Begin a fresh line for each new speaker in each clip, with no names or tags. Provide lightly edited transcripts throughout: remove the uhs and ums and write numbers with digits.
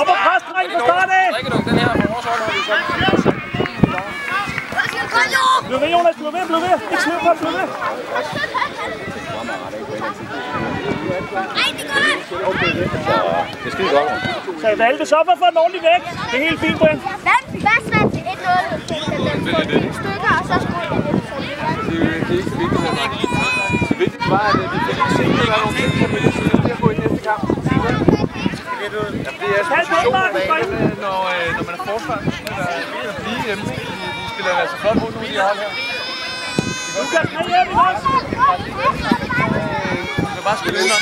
Op og pres, dreng, forstår det!
Den her fra vores hold.
Bliv ved, Jonas, bliv ved, bliv ved! Ikke slip på, bliv ved!
Det er skide godt.
Så jeg valgte så for at få den ordentligt væk. Det er helt fint, Brian.
Hvad til 1-0? Stykker, og så skruer det lidt.
Det er ikke så vigtigt. Det vigtige var, at vi fik se, at der var nogle ting, som vi lige skulle til at gå i næste kamp. Det er specielt, når man er forsvar, der er blive hjemme. De spiller altså flot mod nogle af de hold her.
Lukas, med hjem i os!
Du kan bare spille ind om.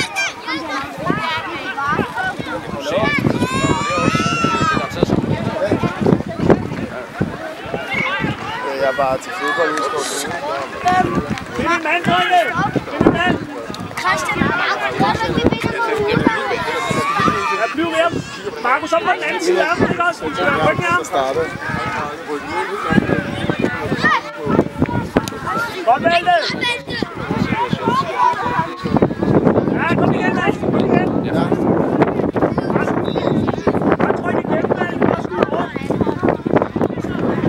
Jeg er bare til fodbold i skolen.
Find en mand, drenge! Find en mand!
Christian,
Ja, bliv med ham. Markus, op på den anden side af ham, ikke også? Du skal være ryggen af ham. Godt valgte! Ja, kom igen, Mads. Kom igen. Bare tryk igennem, mand. Bare skud over.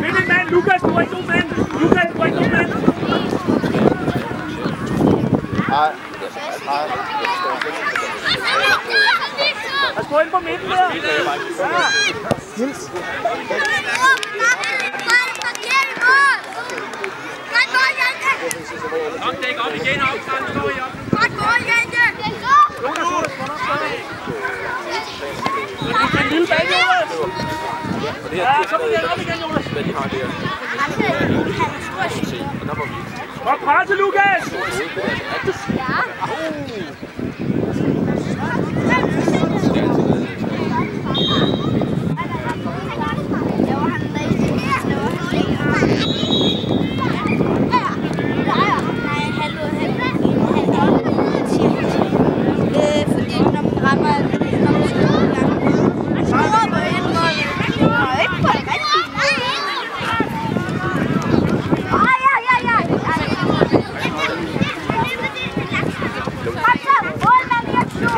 Find en mand, Lukas. Du er ikke nogen mand. Lukas, du er ikke nogen mand.
Nej.
Lad os gå ind på midten der. Ja.
Hils.
Kom, dæk op igen, opstand, står I op.
Godt mål, Jente!
En lille bag, Jonas. Ja, kom igen, op igen, Jonas. Godt presse, Lukas.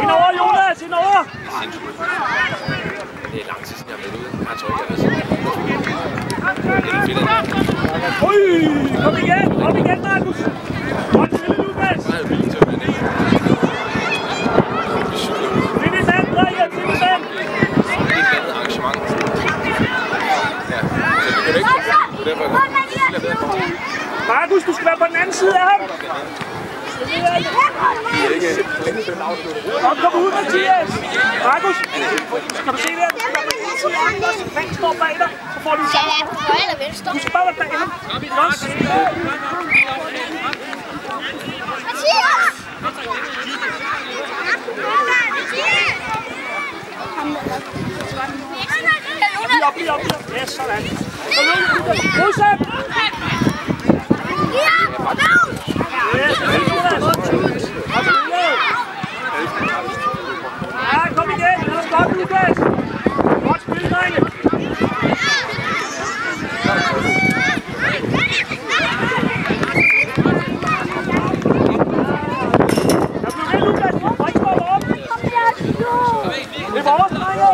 Indover, Jonas, indover!
Det er lang tid siden, jeg har været ude. Jeg tror ikke, det er fedt.
Ui, kom igen, Markus! Godt spillet, Lukas! Find en mand, drenge, find en mand!
Det er et andet arrangement. Ja, så det kan ikke. Det er derfor, jeg
Markus, du skal være på den anden side af ham! Kom ud, Mathias! Markus, kan du se det her? Fæng står bag dig, så får du sammen. Du skal bare være baghen. Godt.
Mathias!
Lige op. Ja, sådan. Så nu, modsat! Ja, kom igen! Lad os godt, Lukas! Godt spil, drenge! Jeg blev ved, Lukas! Du må ikke stoppe op! Det er vores, drenge!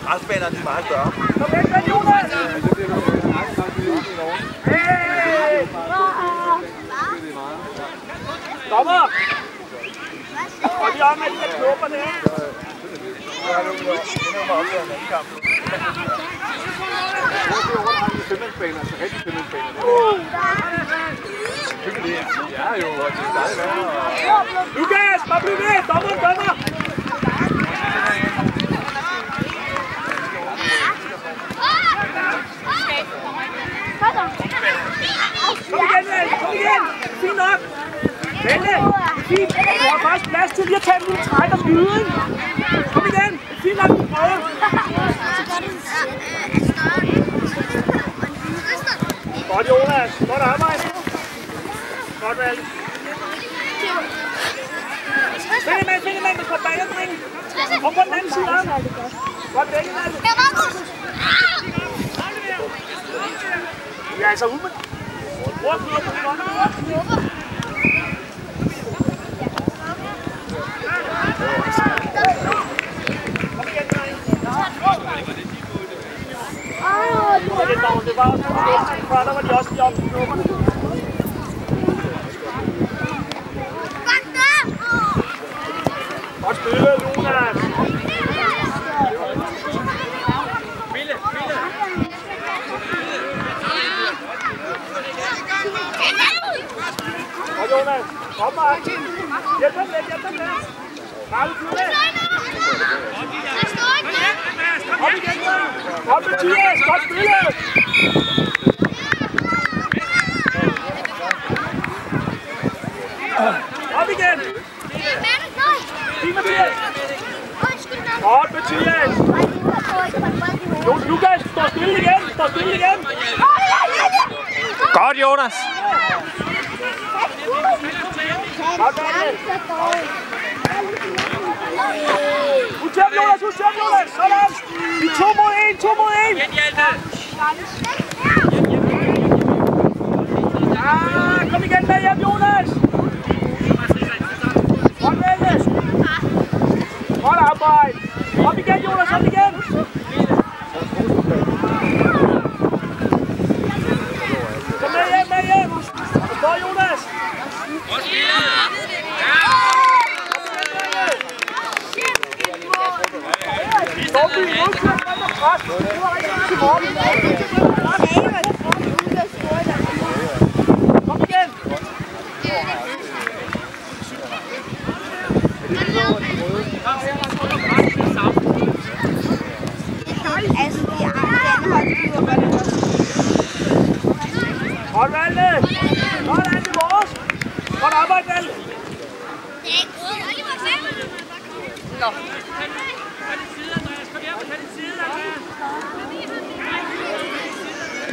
Græsbanerne er meget større.
Kom væk med, Jonas! Hey! Dommer! Og lige om, at de der knopper der.
Det er jo også en anden kamp. Sømændsbaner, altså rigtig sømændsbaner. Ja, jo, og det er dejligt.
Lukas, bare bliv ved! Dommeren dømmer! Kom igen! Fint nok! Vente! Fint! Du har faktisk plads til lige at tage en lille træk og skyde, ikke? Kom igen! Fint nok, du prøver! Godt, Jonas! Godt arbejde! Godt valg! Find en mand, der står bag jer, drenge! Kom på den anden side af ham! Godt dækket, Malte! Altså ud med den. Prøv på den. Kom igen, dreng. Det var også der var de også lige oppe i nummerne. Godt spillet, Jonas. Og Jonas, kom Mark. Hjælp dem lidt. Mark, du er med. Kom igen, Mark. Kom Mathias, godt spillet. Op igen. Mathias. Godt, Mathias. Lukas, stå stille igen.
Godt, Jonas.
Godt, Jonas. Sådan. Vi 2 mod 1. Kom igen med hjem, Jonas. Godt, Jonas. Godt arbejde. Op igen, Jonas, op igen. Kom med hjem. Stå, Jonas. Stop i modkørt, og pres. Det var rigtig til morgen. Kom igen. Hold Valde. Sådan, det er vores. Godt arbejde, Valde. Nå.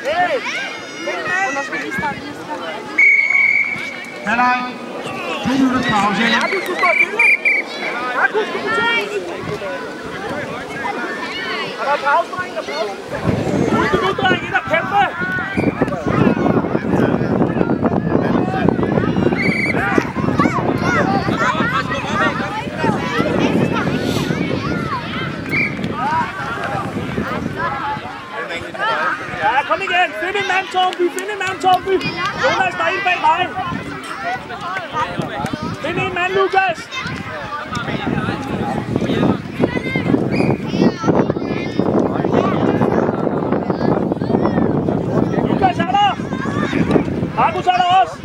Hey!
Halvleg. 2 minutters pause.
Markus, du står stille. Markus, du kan tage. Og der er pause, dreng. Nu, dreng, ind og kæmpe. Ja, kom igen. Find en mand, Tornby. Jonas, der er en bag mig. Find en mand, Lukas. Lukas er der. Markus er der også.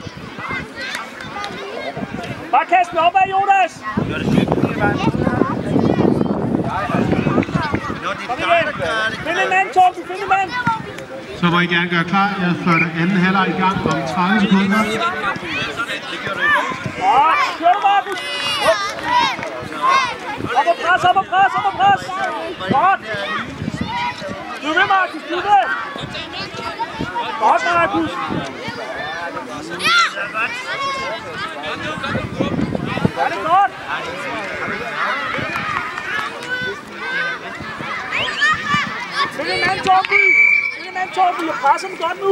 Bare kast den opad, Jonas. Kom igen. Find en mand, Tornby.
Så må I gerne gøre klar. Jeg fløjter anden halvleg i gang om 30 sekunder.
Kør du, Markus. Op og pres. Godt. Du er med, Markus. Godt, Markus. Ja, det er godt. Find en mand, Tornby. Jeg presser dem godt nu.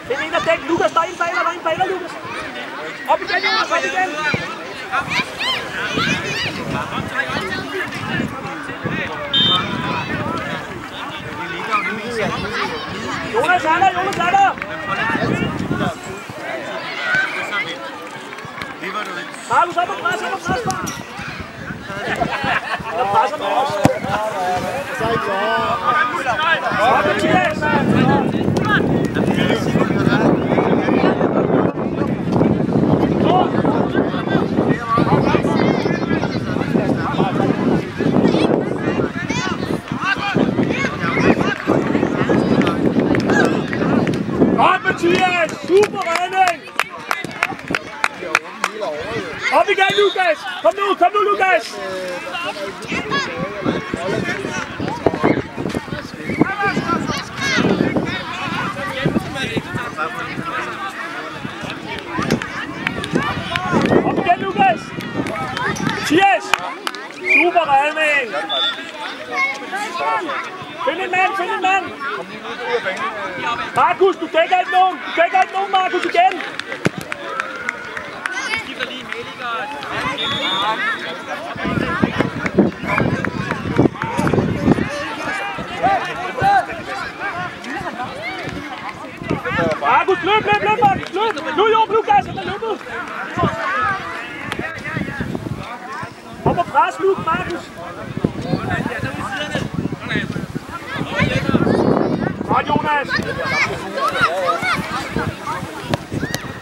Find en der dæk. Lukas, der er en bag dig, Lukas. Op igen, Jonas, op igen. Jonas er der. Markus, op og pres, far. Der presser med os. Op, Mathias. Godt, Mathias. Super redning. Op igen, Lukas. Kom nu, Lukas. Op igen, Lukas. Mathias. Super redning. Find en mand! Markus, du dækker ikke nogen! Markus, igen!
Skifter lige Melikert.
Markus, løb, Markus, løb! Nu, Lukas, han er løbet! Op og pres, Markus! Godt, Jonas!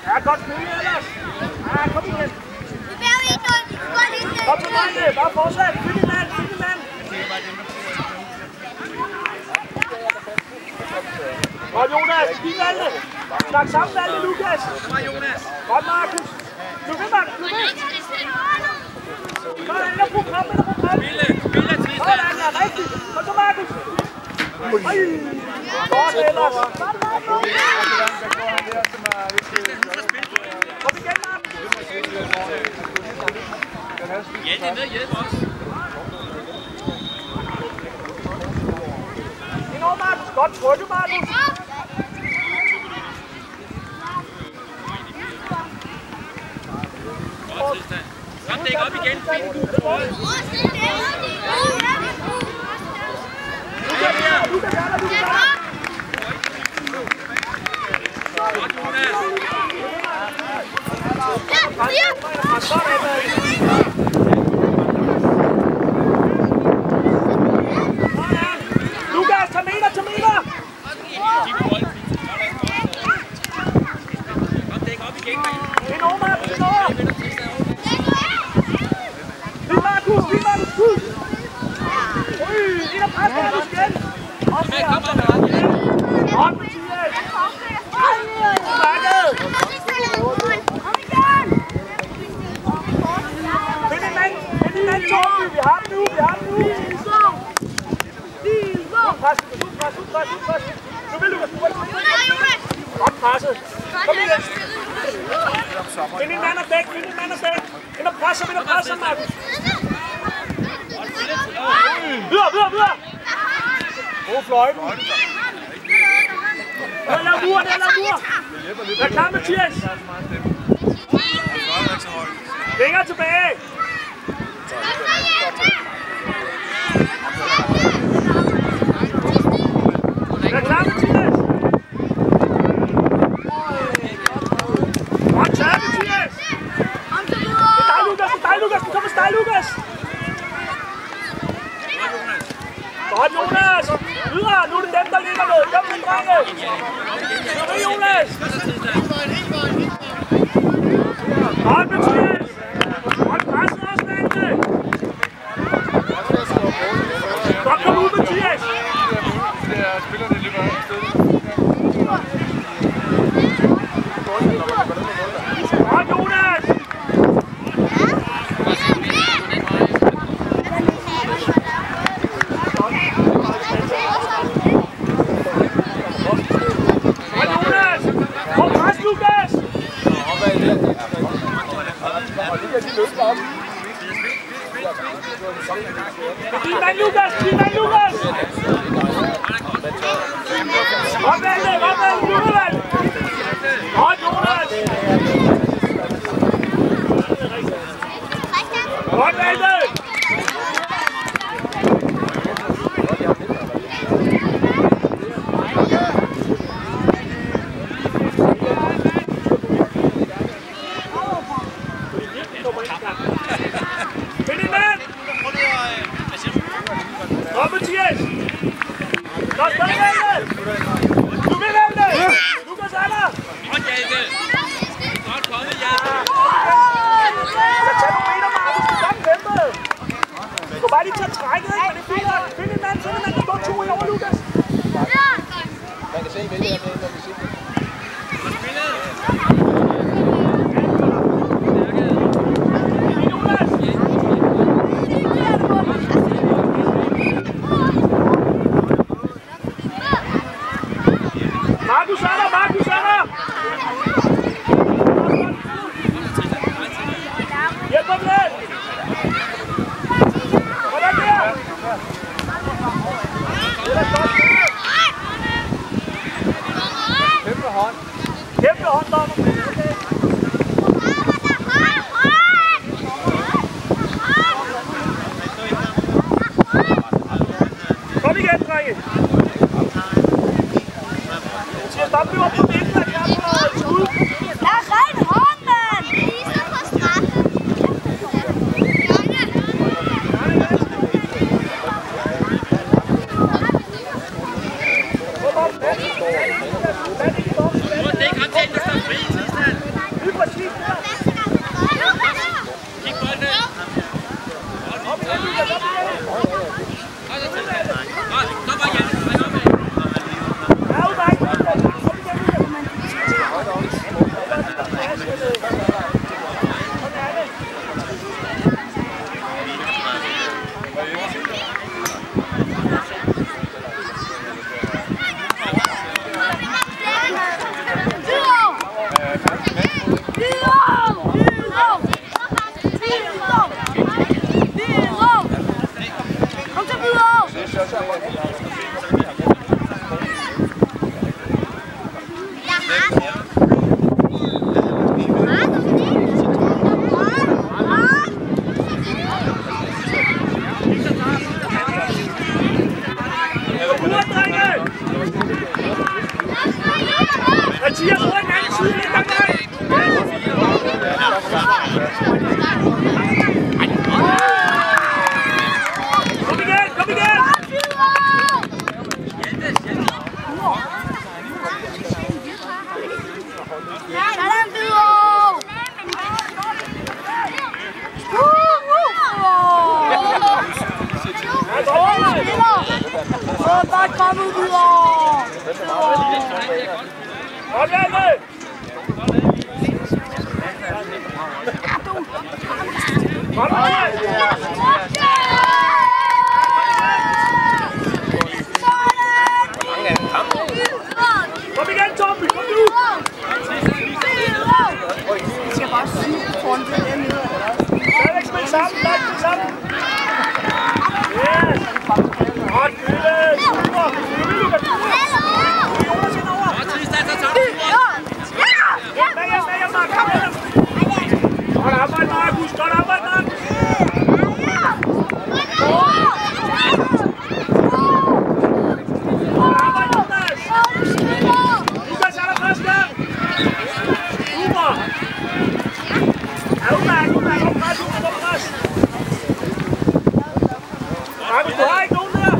Ja, godt spillet ellers! Ja, kom igen! Kom til mig, bare fortsæt! Find en mand! Godt, Jonas! Giv valgte! Snak sammen valgte, Lukas! Godt, Markus! Nu ved, Markus! Sådan, ind og program! Sådan, ja, rigtigt! Kom så, Markus! Godt, ellers! Kom igen, Markus!
Ja, det er med hjælp også.
Endnu, Markus! Godt trykke, Markus!
Godt, Tristan. Kom, dæk op igen.
Godt, Lukas, tag meter!
Kom, dæk op igen.
Endnu, Markus! Lige Markus! Ind og pres, Markus igen! Op her! Op, Mathias! Bakket! Find en mand, Torby! Vi har dem nu! Pres! Nu vil Lukas! Godt presset! Kom igen! Find en mand og dæk! Ind og presser, Markus! Videre! God fløjten! Lav mur! Vær klar, Mathias! Længere tilbage! Vær klar, Mathias! Godt taget, Mathias! Det er dig, Lukas! Kom med dig, Lukas! Godt, Jonas! Videre! Nu er det dem, der ligger med! Kom med, drenge! Kom med, Jonas! Godt, Mathias! Godt presset også, mændene! Godt, kom ud, Mathias!
Spillerne løber af sted.
Godt, Jonas! Giv mig Lukas! Godt valgte! Godt, Jonas! Godt valgte! Find en mand! Kom, Mathias! Lad os bare vælge! Du vil vælge! Lukas er der!
Godt, Hjalte! Godt kommet, Hjalte!
Så tag nogle meter, Markus! Du kan kæmpe! Du kan bare lige tage trækket, ikke? Men det er fint nok! Find en mand! Der går 2 i over, Lukas!
Man kan se, hvilket er det, når vi sigter.
Markus er der! Hjælp mig med! Hvordan der? Kom nu op på midten af kampen og et skud.
Lad ren hånd, mand! Vi står på straffe.
Mathias, over den anden side, lidt langvej. Kom igen, kom igen!
Sådan, Byro! Godt kommet, Byro!
Godt valget! Kom Kom igen, Tommy! Kom nu!
Vi skal bare syge foran det der nede.
Lad ikke spille sammen, lad ikke spille sammen! Yes! Godt, Gylde! Super! Lukas! Jonas ind over! Med hjem, Mark! Kom hjem! Godt arbejde, Markus! Godt arbejde, Mark! Godt arbejde, Jonas! Lukas er der første gang! Super! Opres! Markus, du har ikke nogen der!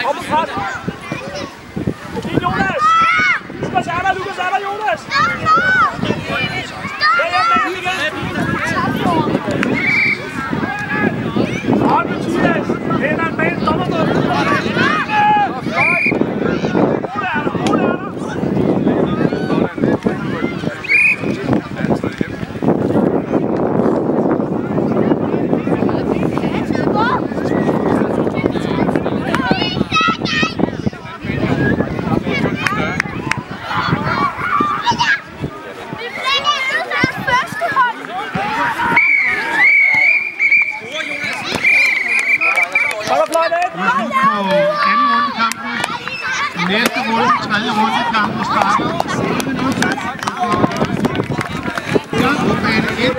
Op på pres! Det er Jonas! Lukas er der, Jonas! Hjem igen! Op, Mathias! Det er en bane, dommerbåd!
Næste runde, tredje runde, kampen starter. På bane 1.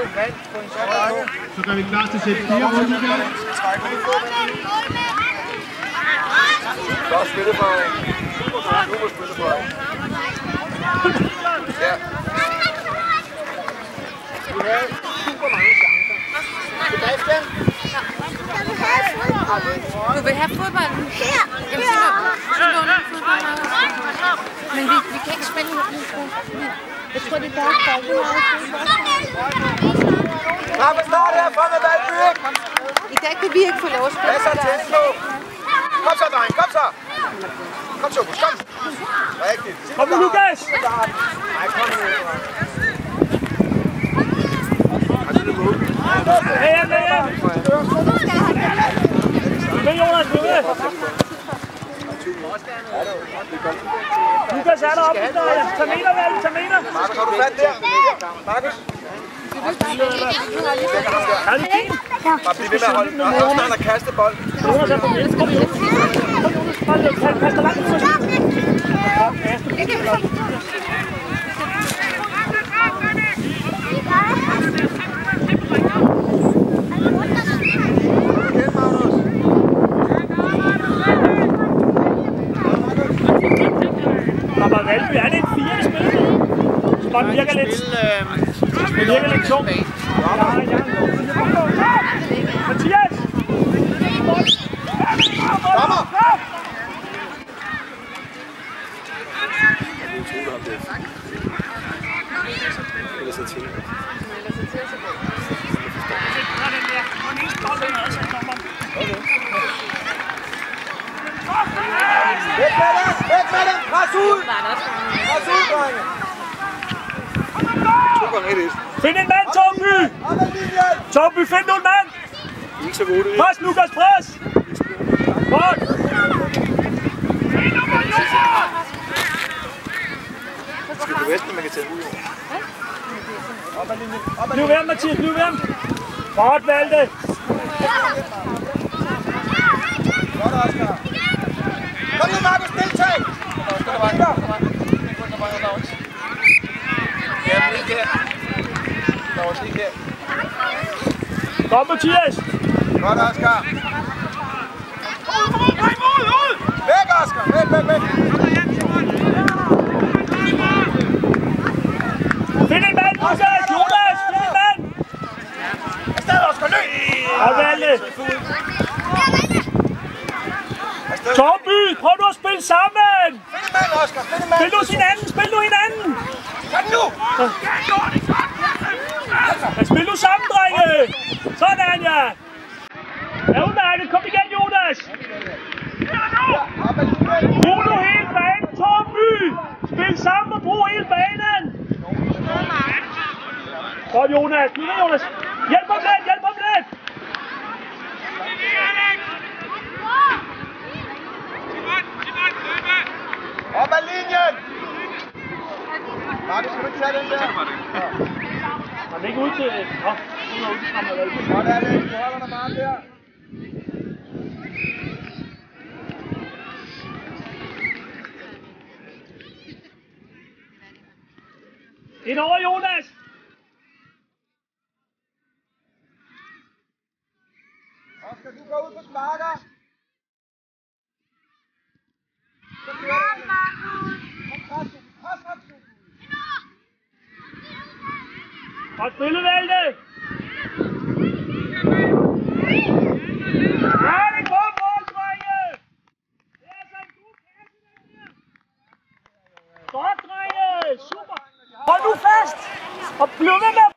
Så gør vi klar til at sætte 4 runder i gang.
Godt spillet for dig. Super spillet for dig. Ja. Du havde super mange chancer. Sebastian?
Du vil have fodbolden? Ja. Så låner du fodbolden. Men vi kan ikke spille med den. Jeg tror, det er deres bold.
Kom og start her, for med Valby!
I dag kan vi ikke få lov at spille.
Hvad så tæt på? Kom så, dreng, kom så! Kom så, kom! Rigtigt.
Kom nu, Lukas!
Nej, kom nu.
Hjem! Med Jonas, med! Lukas er deroppe, Terminer, vel? Terminer!
Markus, har du fat der? Markus?
Er det fint?
Bare bliv ved med at holde. Afstand og kaste bold.
Jonas er på midten. Kom, Jonas. Kom, Jonas. Kaster langt ud. Valby, er det en 4. spil? Som virker lidt... Det virker lidt tungt. Mathias!
Kommer!
Eller så til.
Væk med den! Pres ud! Pres ud, drenge!
2 gange 1-1.
Find en mand, Torby! Torby, find nogle mand!
Ikke så gode.
Pres, Lukas, pres! Godt!
Det skal det bedste, man kan tage ud.
Bliv ved ham, Mathias, bliv ved ham! Godt, Valde!
Godt, Oscar! Kom nu, Markus, deltag!
Ja, men ikke her. Der er også ikke her.
Kom, Mathias!
Godt, Oscar! Væk, Oscar! Væk!
Find en mand, Lukas! Jonas! Find en mand!
Afsted, Oscar! Løb!
Og Valde! Torby, prøv nu at spille sammen!
Find en mand, Oscar! Find en mand!
Spil nu hinanden! Spil nu hinanden!
Kom nu!
Spil nu sammen, drenge! Sådan, ja! Er udmærket! Kom igen, Jonas! Brug nu hele banen, Torby! Spil sammen og brug hele banen! Godt, Jonas! Bliv med, Jonas! Hjælp ham lidt! Hjælp ham lidt!
Op ad linjen! Markus, skal du ikke tage den der?
Han er ikke ude til... Nå, nu er ude til kammer.
Godt, Alex. Du holder dig meget der.
Ind over, Jonas!
Oscar, du går ud på sparker. Så kører du. Pres.
Godt spillet, Valde! Ja, det går mål, drenge! Det er så en god kasse, den her! Godt, drenge! Super! Hold nu fast! Og bliv ved med!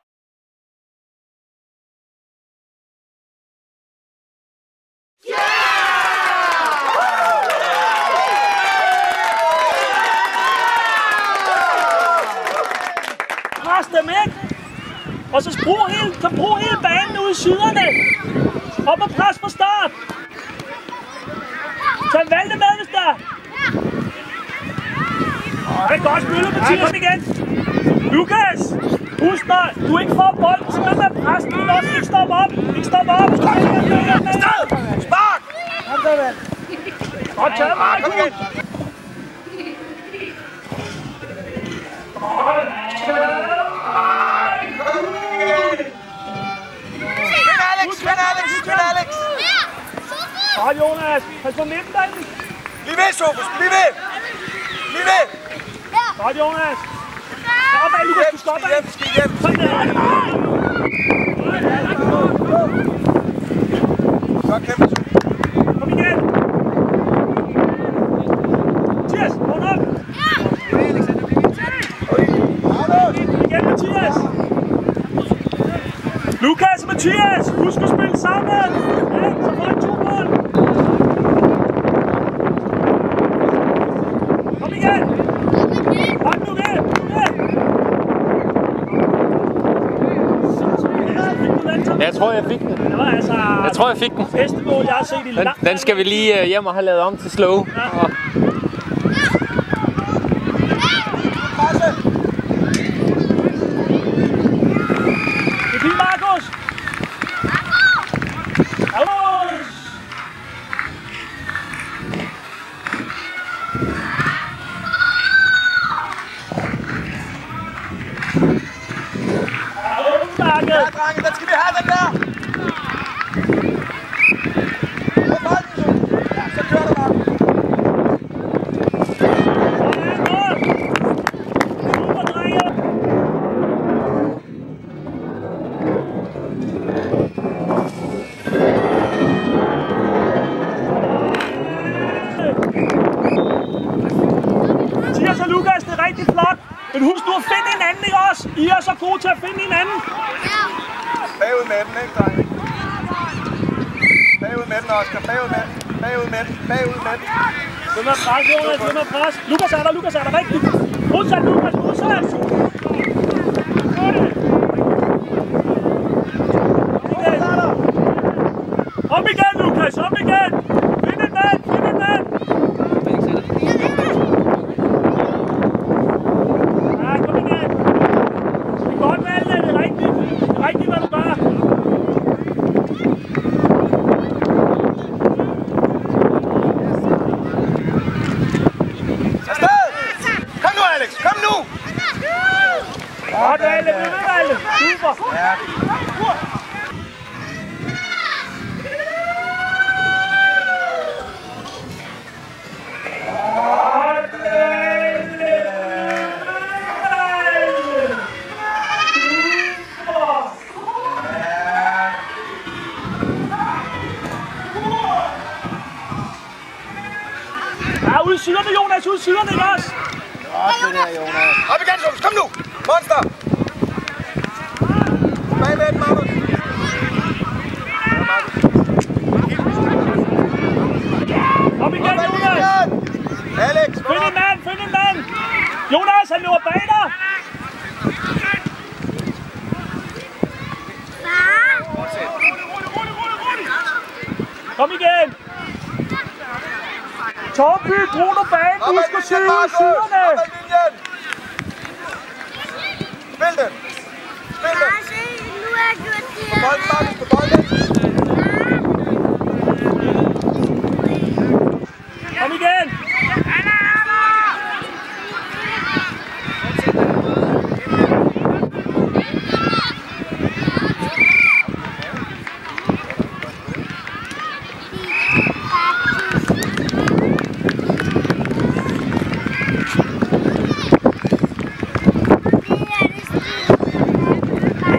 Pres dem ikke! Og så brug hele banen ude i siderne! Op og pres fra start! Tag Valde med, hvis der! Det er godt spillet, Mathias. Kom igen! Lukas! Husk dig, du ikke får bolden, så med at presse den også. Ikke stoppe op! Ikke stoppe op!
Stad! Spark! Kom så, vel.
Godt taget, Markus!
Kom igen! Find Alex!
Godt, Jonas! Pas på midten derinde!
Bliv ved, Sofus! Bliv ved!
Godt, Jonas! Op ad, Lukas! Du skal op ad!
Skid hjem!
Sådan der!
Godt kæmpe, Sofus!
Kom igen! Mathias, hold op! Kom igen, Mathias! Lukas og Mathias! Husk at spille sammen! Ja, så får I 2 mål! Kom igen! Kom nu ved!
Jeg tror, jeg fik den.
Det var altså...
Jeg tror, jeg fik den.
Bedste mål, jeg har set i lang tid.
Den skal vi lige hjem og have lavet om til slow.
Ja. Det er fint, Markus!
Ja, drenge, den skal vi have, den der! På bolden, så kører du, Markus.
rigtig flot. Men husk nu at finde hinanden, ikke også? I er så gode til at finde hinanden.
Bagud med den, ikke, drenge? Bagud med den, Oscar. Bagud med den. Bagud med den. Bagud med den.
Hvem er pres, Jonas? Hvem er pres? Lukas er der, Lukas er der. Rigtigt. Modsat, Lukas. Modsat. Op igen, Lukas. Op igen. Find en mand. Find en mand. Ja, kom igen. Det er godt valgt, det er rigtigt. Det er rigtigt, hvad du gør.
Afsted! Kom nu, Alex! Kom nu!
Godt, Alle. Vi ved, Alle. Super.
Ja.
Ud i siderne, Jonas! Ud i siderne, ikke også?
Godt det der, Jonas. Op igen, Jonas! Kom nu! Monster! Bag med den, Markus!
Op igen, Jonas!
Alex!
Find en mand! Find en mand! Jonas, han løber bag dig! Kom igen! Torby, brug nu banen, du skal søge ud i siderne!
Op ad linjen! Spil den! Spil den!
Nu har jeg gjort det her.
På bolden, Markus, på bolden!
Kom igen!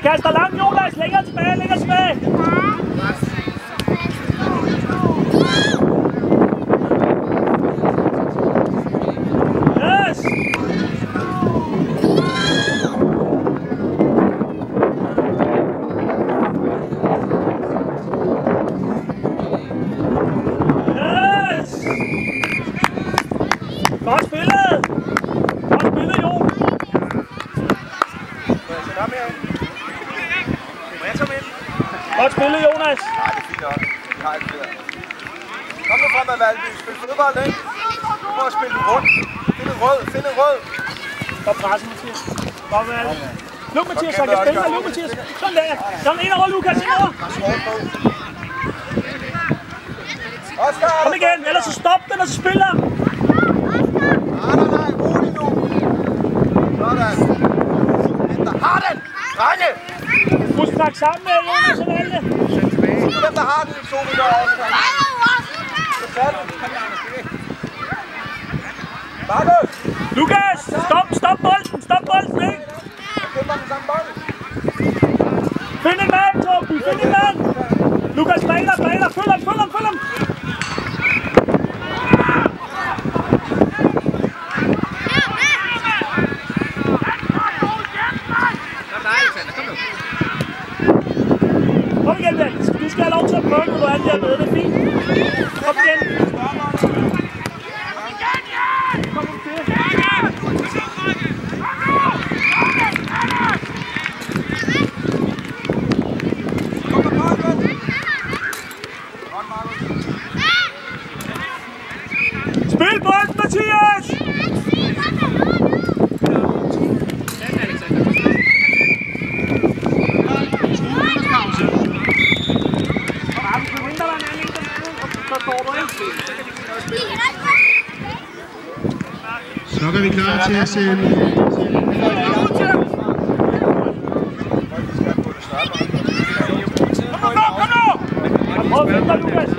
Kaster langt, Jonas! Længere tilbage, længere tilbage! Yes! Yes! Godt spillet! Godt spillet, Jo!
Kom her. Må jeg komme ind?
Godt spillet, Jonas!
Nej, det er fint nok. Vi har ikke flere. Kom nu frem med Valby. Spil fodbold, ikke? Prøv at spille den rundt. Find en rød. Find en rød.
Godt presset, Mathias. Godt valg. Luk, Mathias, så han kan spille dig. Luk, Mathias. Sådan der. Sådan ind over, Lukas. Ind over.
Oscar!
Kom igen. Ellers så stop den, og så spiller ham.
Nej. Rolig nu. Sådan. Hvem der har den? Drenge!
Husk at snakke sammen med Jonas og Valde.
Hvem der har den? Somi der Oscar. Så tager du. Markus!
Lukas, stop bolden. Stop bolden, ikke?
Jeg kæmper den samme bold.
Find en mand, Torby. Find en mand. Lukas, bag dig. Følg ham. Kom igen, Valde. Du skal have lov til at prøve, når du er der med. Det er fint. Kom igen. Spil bolden, Mathias!
Så er vi klar til at sende.
Kom nu, Lukas!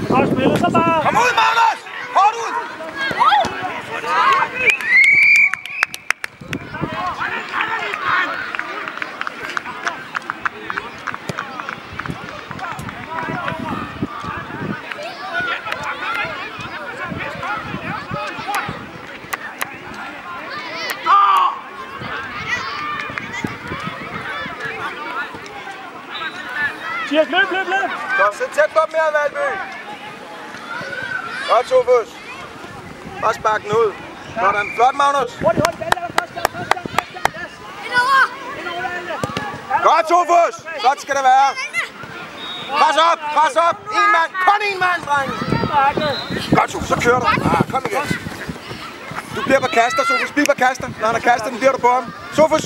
Godt spillet, så bare!
Kom ud, Magnus! Hårdt ud!
løb.
Godt, så tæt på dem her, Valby. Godt, Sofus. Bare spark den ud. Sådan, flot, Magnus.
Hurtigt, Valde. Først gang. Indover, Valde.
Godt, Sofus. Godt skal det være. Pres op. En mand. Kun en mand, drenge. Godt, Sofus. Så kører du. Kom igen. Du bliver på kaster, Sofus. Bliv på kaster. Når han er kaster, den bliver du på ham. Sofus.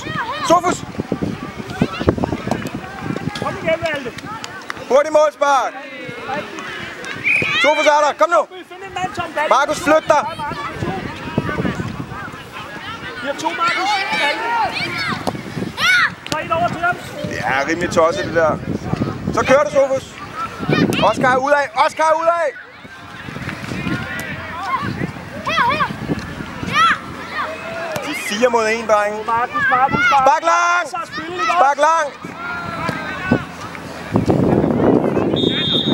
Kom igen, Valde.
Hurtig målspark. Sofus er der. Kom nu. Markus, flyt dig.
Vi har 2 Markus. Så ind over til dem.
Det er rimelig tosset, det der. Så kører du, Sofus. Oscar er ud af. De 4 mod 1, drenge.
Markus.
Spark lang.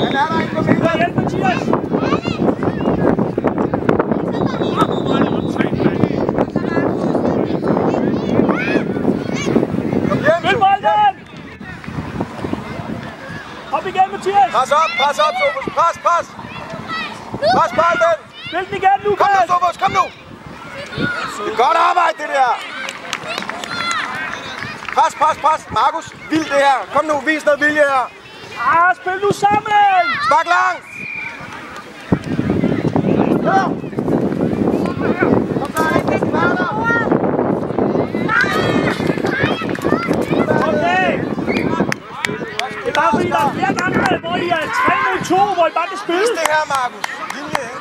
Han er der ikke på midten.
Hjælp, Mathias. Spil bolden. Op igen, Mathias.
Pres op, Sofus. Pres. Pres bolden.
Spil den igen, Lukas.
Kom nu, Sofus. Kom nu. Det er godt arbejde, det der. Pres. Markus, vild det her. Kom nu, vis noget vilje her.
Spil nu sammen.
Spark langt.
Okay. Det er bare fordi, der er flere gange, hvor I er 3-2, hvor I bare kan spille.
Vis det her, Markus. Linje, ikke?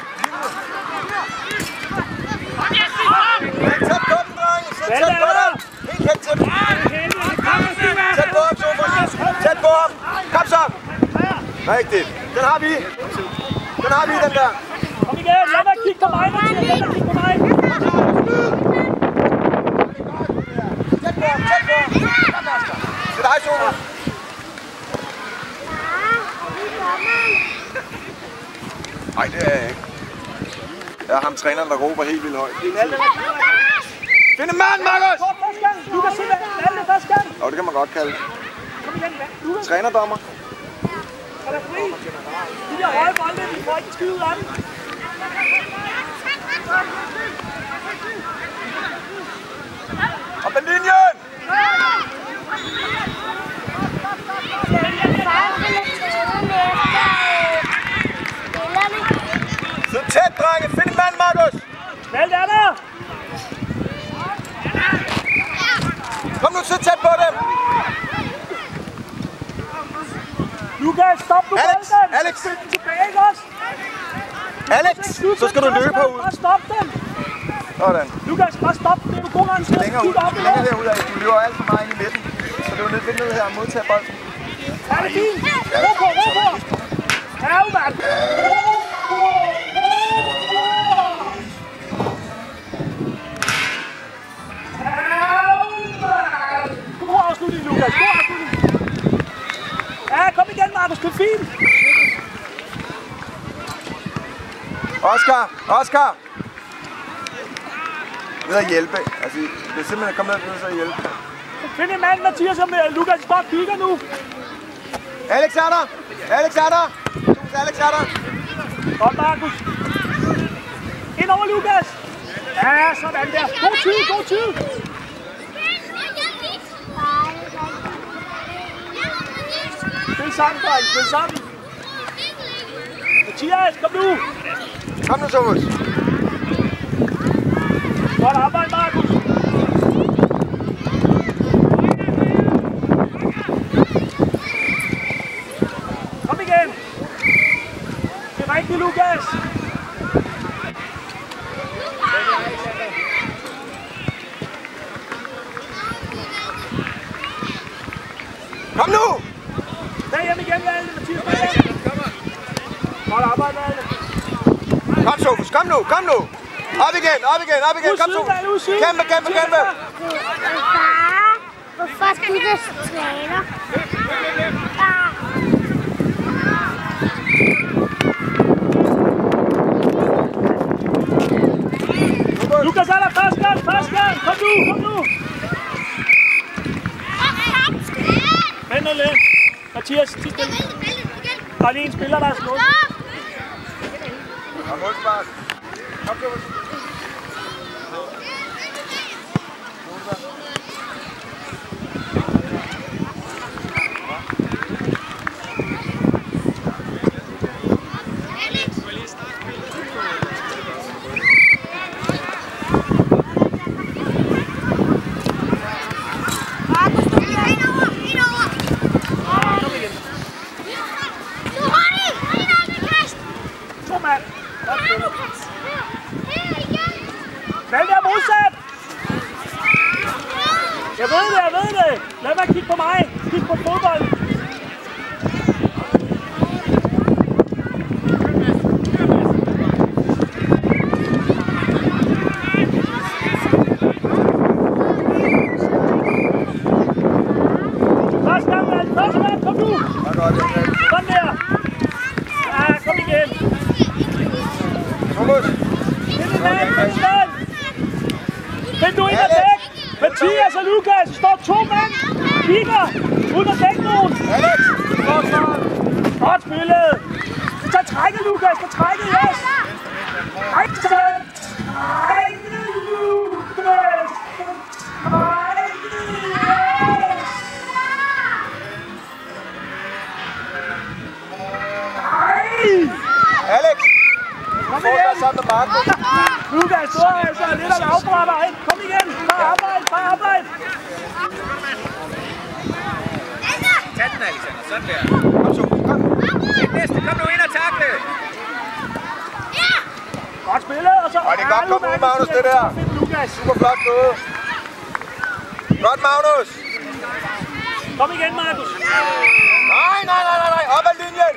Tæt på dem, drenge. Tæt på dem. Helt hen til dem. Tæt på ham, Sofus. Tæt på ham. Kom så. Rigtigt. Den har vi, den der.
Kom igen. Lad mig kigge på mig, Mathias.
Tæt på ham. Det er dig, Sofus. Nej, det er jeg ikke. Jeg er ham træneren, der råber helt vildt højt. Find en mand, Markus!
Du kan se, Valde første gang.
Det kan man godt kalde.
Kom igen, Lukas.
Trænerdommer.
Er der fri? De der høje bolde, vi får ikke skyde af dem.
Op ad linjen! Så tæt, drenge. Find en mand, Markus.
Valde er der.
Kom nu, så tæt på dem.
Lukas, stop nu bolden.
Alex.
Spil den tilbage, ikke også?
Alex, så skal du løbe herud.
Bare stop den.
Sådan.
Lukas, bare stop den. Det er du god gang til.
Længere herud af. Du løber alt for meget ind i midten. Så det er jo lidt ned her og modtage bolden.
Er det fint? Ro på. Herre, mand. God afslutning, Lukas. Ja, kom igen, Markus. Det er fint.
Oscar. Ved at hjælpe. Altså, det er simpelthen kommet ned til at hjælpe.
Find en mand, Mathias, som Lukas bare kigger nu.
Alex er der.
Godt, Markus. Ind over, Lukas. Ja, sådan der. God tid. Spil sammen, dreng. Spil sammen. Mathias, kom nu.
Kom nu, Sofus.
Godt arbejde, Markus. Kom igen. Det er rigtigt, Lukas.
Kom nu!
Der hjem igen, Valde. Mathias, godt arbejde, Valde.
Kom, Sofus. Kom nu. Op igen. Kom, Sofus. Kæmpe.
Far, hvorfor skal vi da træner?
Lukas er der første gang. Kom nu. Vent lidt. Mathias, sidste. Der er lige en spiller, der er slået.
Og målspark. Kom, Thomas.
Vælg jer modsat! Jeg ved det! Lad mig kigge på mig! Kig på fodbolden! Første gang, kom nu! Kom der! Ja, kom igen!
Thomas!
Find du ind og dæk! Mathias og Lukas står 2 mand! Kigger! Uden at dække nogen!
Alex!
Godt spillet! Tag trækket, Lukas! Tag trækket, yes! Trækket, Lukas!
Alex! Kom igen! Sammen med Marco.
Lukas, du er altså lidt af en afbrænder. Kom igen! Bare arbejde!
Tag den, Alexander. Sådan der.
Kom så, kom.
Den næste, kom nu ind og takle.
Godt spillet, og så...
Og det er godt kommet ud, Magnus, det der. Super flot gået. Godt, Magnus.
Kom igen, Markus.
Nej. Op ad linjen.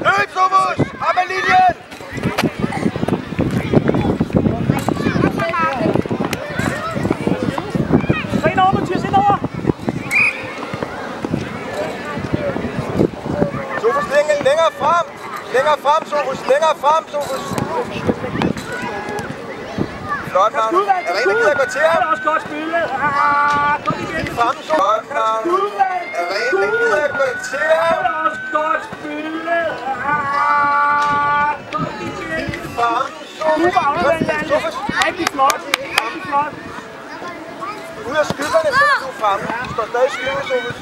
Løb, Thomas. Op ad linjen.
Ind over, Mathias, ind over.
Thomas, længere frem. Længere frem, Thomas. Flot, Magnus. Er der en, der gider gå til ham?
Det er også godt spillet. Kom igen.
Frem, Thomas. Er der en, der gider gå til ham?
Det er også godt spillet. Kom igen.
Frem,
Super aflevering, Daniel. Rigtig flot.
Ud af skyggerne, så er du fremme. Du står stadig i skyggen, Thomas.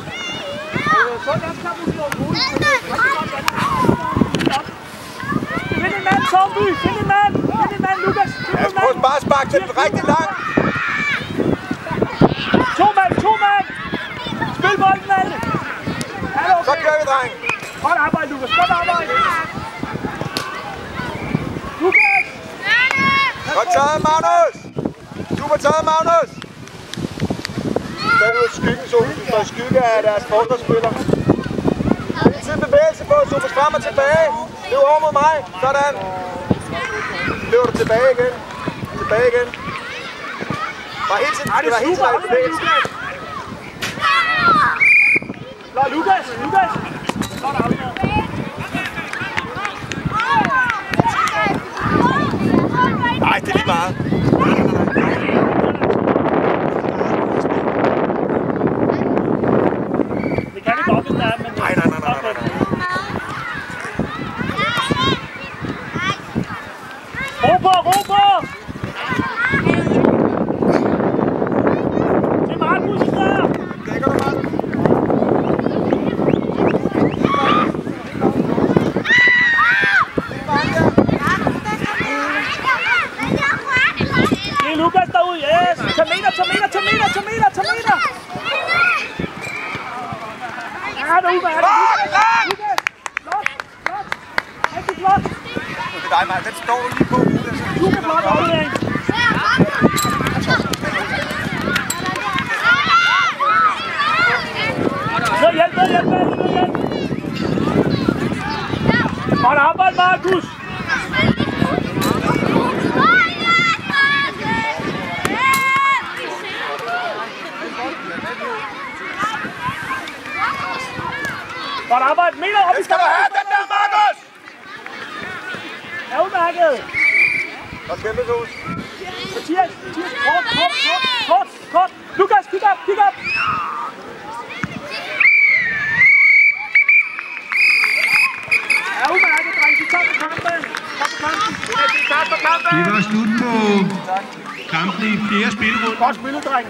Så er det kamp, du slår hovedet. Find en mand, Tornby. Find en mand, Lukas.
Ja, prøv bare at sparke den rigtig langt.
2 mand. Spil bolden, alle.
Så kører vi, dreng.
Godt arbejde, Lukas. Godt arbejde. Lukas.
Godt taget, Magnus. Super taget, Magnus. Der er ud af skyggen, Thomas. Du står i skygge af deres forsvarsspiller. Hele tiden bevægelse på, Thomas, frem og tilbage. Løb over mod mig. Sådan. Løber du tilbage igen. Bare hele tiden. Det var hele tiden i bevægelse.
Nå, Lukas. Godt afleveret.
Nej, det er lige meget.
Det kan det godt, hvis der er, men...
Nej.
Ro på! Det er Markus der!
Dækker du meget?
Det er Lukas derude, yes! Tag meter! Ja, derude, hvad er det? Lukas! Flot! Rigtig flot!
Det er dig, Mark. Den står lige på.
Super flot aflevering! Hjælp! Godt arbejde, Markus! Godt arbejde, meter op i
Den skal du have, den der, Markus!
Er udmærket!
Og kæmpe sus.
Mathias, kort! Lukas, vil du, dreng.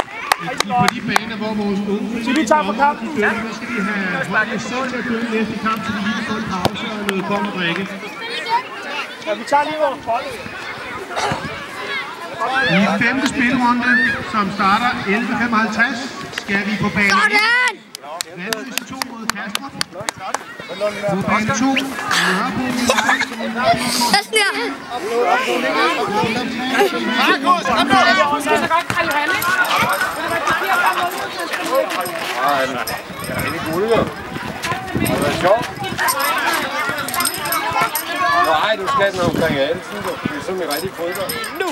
På de baner, hvor vores unge
Så vi tager for kampen.
så skal de have holdet selv til at køre næste kamp, så de lige kan få en pause og noget kom og drikke.
Ja, vi tager lige vores bold.
I 5. spilrunde, som starter 11:55, skal vi på bane 1. Vandløse 2 mod Kastrup. På bane 2, Nørrebro.
Nej, du skal den omkring alle tider. Det er sådan en rigtig fodbold. Nu!